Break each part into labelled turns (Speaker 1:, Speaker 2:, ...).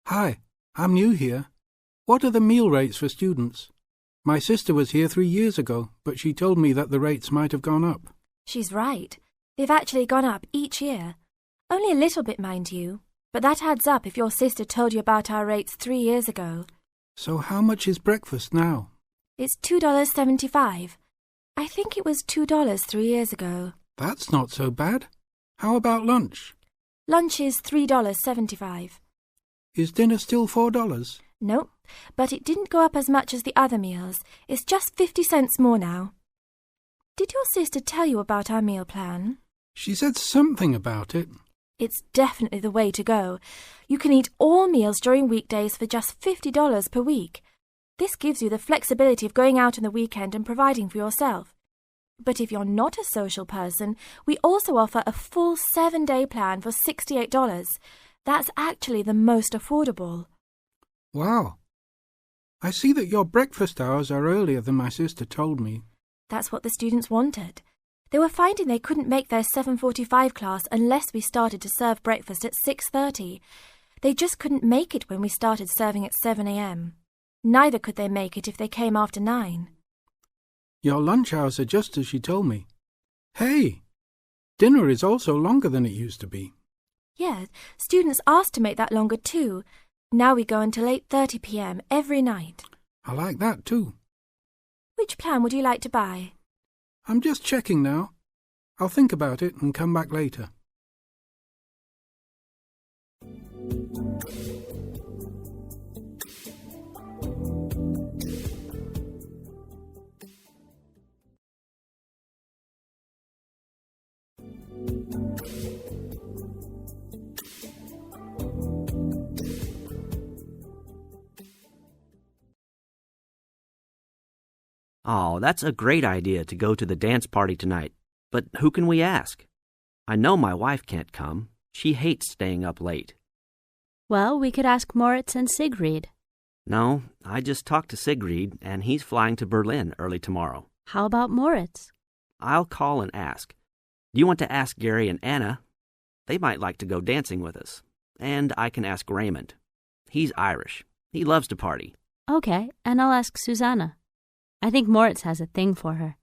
Speaker 1: Hi, I'm new here. What are the meal rates for students? My sister was here 3 years ago, but she told me that the rates might have gone up.
Speaker 2: She's right. They've actually gone up each year. Only a little bit, mind you. But that adds up if your sister told you about our rates 3 years ago.
Speaker 1: So how much is breakfast now?
Speaker 2: It's $2.75. I think it was $2 3 years ago.
Speaker 1: That's not so bad. How about lunch?
Speaker 2: Lunch is $3.75.
Speaker 1: Is dinner still $4?
Speaker 2: No, but it didn't go up as much as the other meals. It's just 50 cents more now. Did your sister tell you about our meal plan?
Speaker 1: She said something about it.
Speaker 2: It's definitely the way to go. You can eat all meals during weekdays for just $50 per week. This gives you the flexibility of going out on the weekend and providing for yourself. But if you're not a social person, we also offer a full 7-day plan for $68. That's actually the most affordable.
Speaker 1: Wow. I see that your breakfast hours are earlier than my sister told me.
Speaker 2: That's what the students wanted. They were finding they couldn't make their 7:45 class unless we started to serve breakfast at 6:30. They just couldn't make it when we started serving at 7 a.m. Neither could they make it if they came after 9.
Speaker 1: Your lunch hours are just as she told me. Hey, dinner is also longer than it used to be.
Speaker 2: Yeah, students asked to make that longer too. Now we go until 8:30 p.m. every night.
Speaker 1: I like that too.
Speaker 2: Which plan would you like to buy?
Speaker 1: I'm just checking now. I'll think about it and come back later.
Speaker 3: Oh, that's a great idea to go to the dance party tonight. But who can we ask? I know my wife can't come. She hates staying up late.
Speaker 4: Well, we could ask Moritz and Sigrid.
Speaker 3: No, I just talked to Sigrid, and he's flying to Berlin early tomorrow.
Speaker 4: How about Moritz?
Speaker 3: I'll call and ask. Do you want to ask Gary and Anna? They might like to go dancing with us. And I can ask Raymond. He's Irish. He loves to party.
Speaker 4: Okay, and I'll ask Susanna. I think Moritz has a thing for her.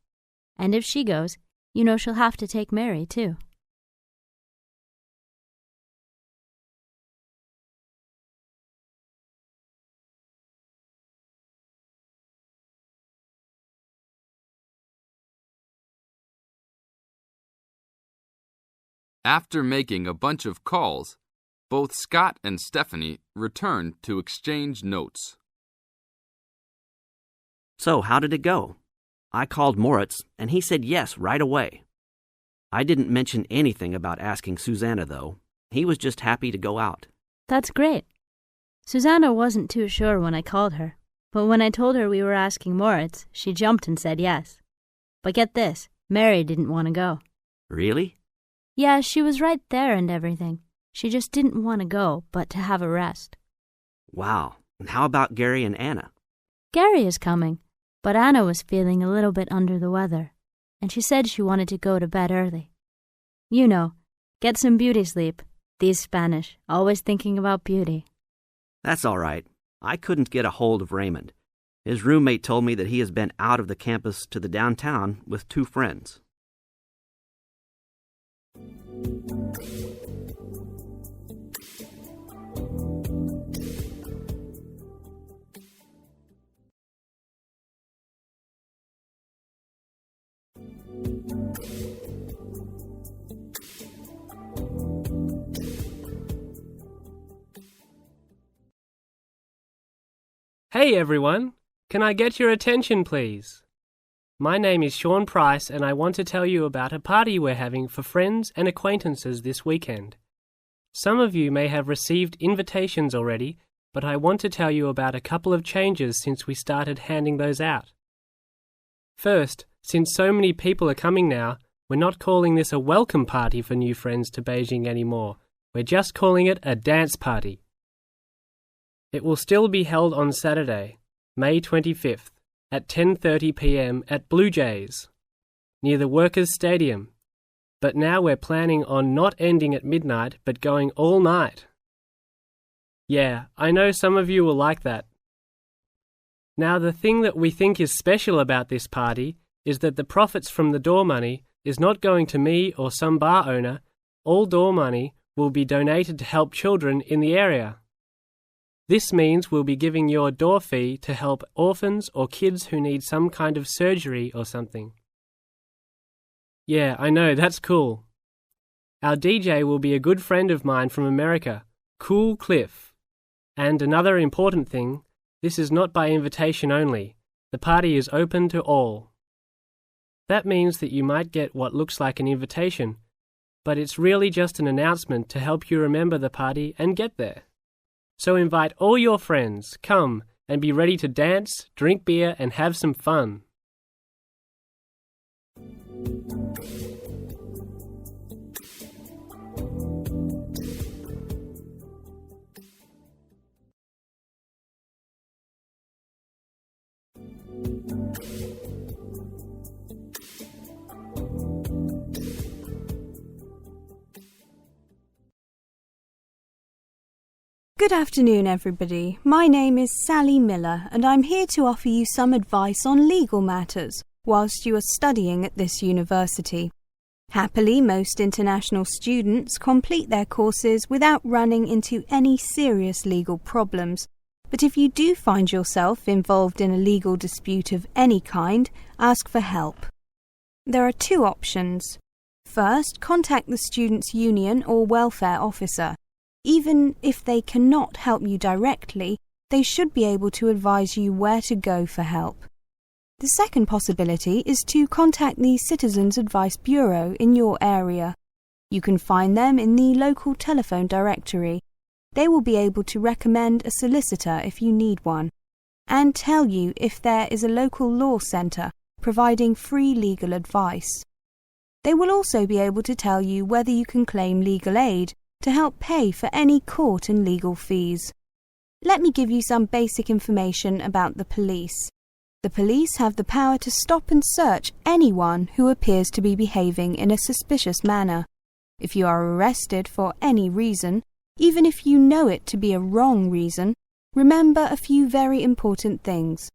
Speaker 4: And if she goes, you know she'll have to take Mary, too.
Speaker 5: After making a bunch of calls, both Scott and Stephanie returned to exchange notes.
Speaker 3: So, how did it go? I called Moritz, and he said yes right away. I didn't mention anything about asking Susanna, though. He was just happy to go out.
Speaker 4: That's great. Susanna wasn't too sure when I called her, but when I told her we were asking Moritz, she jumped and said yes. But get this, Mary didn't want to go.
Speaker 3: Really?
Speaker 4: Yeah, she was right there and everything. She just didn't want to go, but to have a rest.
Speaker 3: Wow. And how about Gary and Anna?
Speaker 4: Gary is coming, but Anna was feeling a little bit under the weather, and she said she wanted to go to bed early. You know, get some beauty sleep. These Spanish, always thinking about beauty.
Speaker 3: That's all right. I couldn't get a hold of Raymond. His roommate told me that he has been out of the campus to the downtown with 2 friends.
Speaker 6: Hey everyone, can I get your attention please? My name is Sean Price and I want to tell you about a party we're having for friends and acquaintances this weekend. Some of you may have received invitations already, but I want to tell you about a couple of changes since we started handing those out. First, since so many people are coming now, we're not calling this a welcome party for new friends to Beijing anymore. We're just calling it a dance party. It will still be held on Saturday, May 25th, at 10:30 p.m. at Blue Jays, near the Workers' Stadium. But now we're planning on not ending at midnight, but going all night. Yeah, I know some of you will like that. Now, the thing that we think is special about this party is that the profits from the door money is not going to me or some bar owner. All door money will be donated to help children in the area. This means we'll be giving your door fee to help orphans or kids who need some kind of surgery or something. Yeah, I know, that's cool. Our DJ will be a good friend of mine from America, Cool Cliff. And another important thing, this is not by invitation only. The party is open to all. That means that you might get what looks like an invitation, but it's really just an announcement to help you remember the party and get there. So invite all your friends, come, and be ready to dance, drink beer, and have some fun.
Speaker 7: Good afternoon, everybody. My name is Sally Miller, and I'm here to offer you some advice on legal matters whilst you are studying at this university. Happily, most international students complete their courses without running into any serious legal problems. But if you do find yourself involved in a legal dispute of any kind, ask for help. There are two options. First, contact the students' union or welfare officer. Even if they cannot help you directly, they should be able to advise you where to go for help. The second possibility is to contact the Citizens Advice Bureau in your area. You can find them in the local telephone directory. They will be able to recommend a solicitor if you need one, and tell you if there is a local law centre providing free legal advice. They will also be able to tell you whether you can claim legal aid to help pay for any court and legal fees. Let me give you some basic information about the police. The police have the power to stop and search anyone who appears to be behaving in a suspicious manner. If you are arrested for any reason, even if you know it to be a wrong reason, remember a few very important things.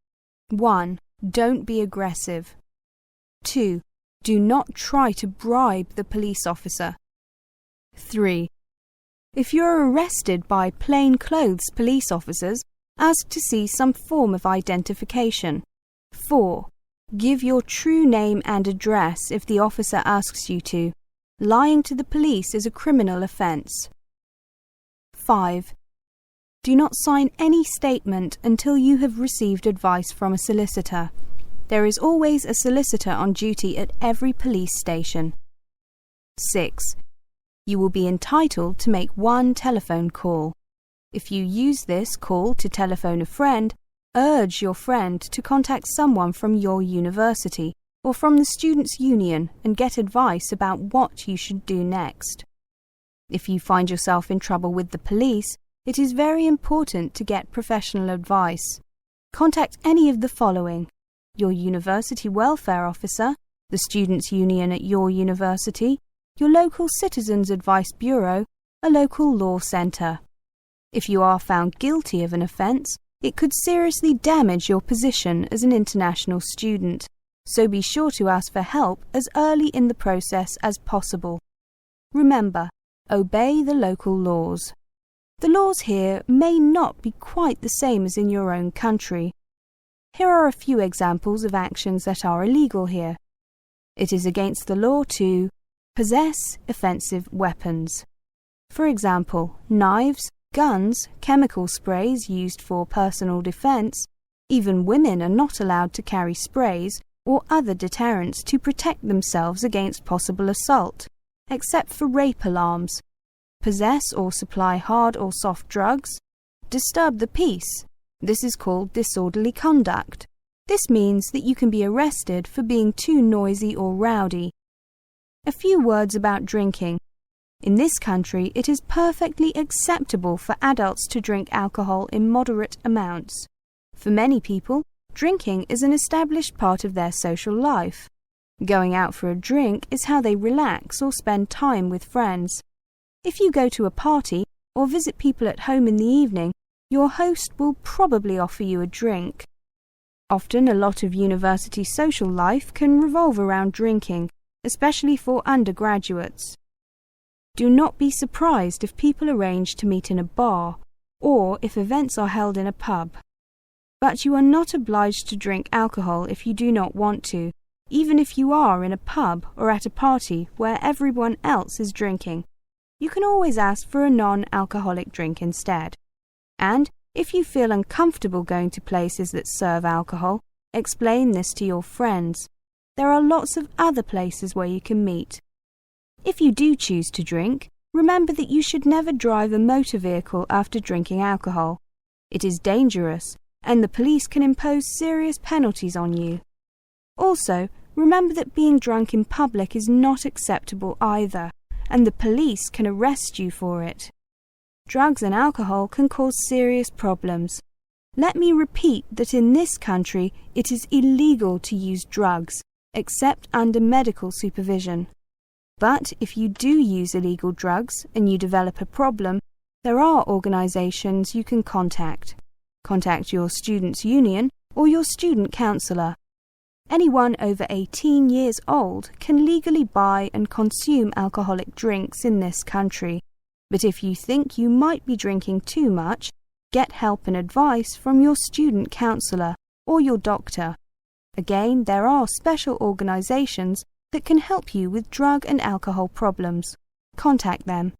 Speaker 7: 1. Don't be aggressive. 2. Do not try to bribe the police officer. 3. If you are arrested by plainclothes police officers, ask to see some form of identification. 4. Give your true name and address if the officer asks you to. Lying to the police is a criminal offence. 5. Do not sign any statement until you have received advice from a solicitor. There is always a solicitor on duty at every police station. 6. You will be entitled to make one telephone call. If you use this call to telephone a friend, urge your friend to contact someone from your university or from the students' union and get advice about what you should do next. If you find yourself in trouble with the police, it is very important to get professional advice. Contact any of the following: your university welfare officer, the students' union at your university, your local Citizens Advice Bureau, a local law centre. If you are found guilty of an offence, it could seriously damage your position as an international student, so be sure to ask for help as early in the process as possible. Remember, obey the local laws. The laws here may not be quite the same as in your own country. Here are a few examples of actions that are illegal here. It is against the law to possess offensive weapons. For example, knives, guns, chemical sprays used for personal defense. Even women are not allowed to carry sprays or other deterrents to protect themselves against possible assault, except for rape alarms. Possess or supply hard or soft drugs. Disturb the peace. This is called disorderly conduct. This means that you can be arrested for being too noisy or rowdy. A few words about drinking. In this country, it is perfectly acceptable for adults to drink alcohol in moderate amounts. For many people, Drinking is an established part of their social life. Going out for a drink is how they relax or spend time with friends. If you go to a party or visit people at home in the evening, your host will probably offer you a drink. Often a lot of university social life can revolve around drinking, especially for undergraduates. Do not be surprised if people arrange to meet in a bar, or if events are held in a pub. But you are not obliged to drink alcohol if you do not want to, even if you are in a pub or at a party where everyone else is drinking. You can always ask for a non-alcoholic drink instead. And if you feel uncomfortable going to places that serve alcohol, explain this to your friends. There are lots of other places where you can meet. If you do choose to drink, remember that you should never drive a motor vehicle after drinking alcohol. It is dangerous, and the police can impose serious penalties on you. Also, remember that being drunk in public is not acceptable either, and the police can arrest you for it. Drugs and alcohol can cause serious problems. Let me repeat that in this country it is illegal to use drugs, except under medical supervision. But if you do use illegal drugs and you develop a problem, there are organisations you can contact. Contact your students' union or your student counsellor. Anyone over 18 years old can legally buy and consume alcoholic drinks in this country. But if you think you might be drinking too much, get help and advice from your student counsellor or your doctor. Again, there are special organisations that can help you with drug and alcohol problems. Contact them.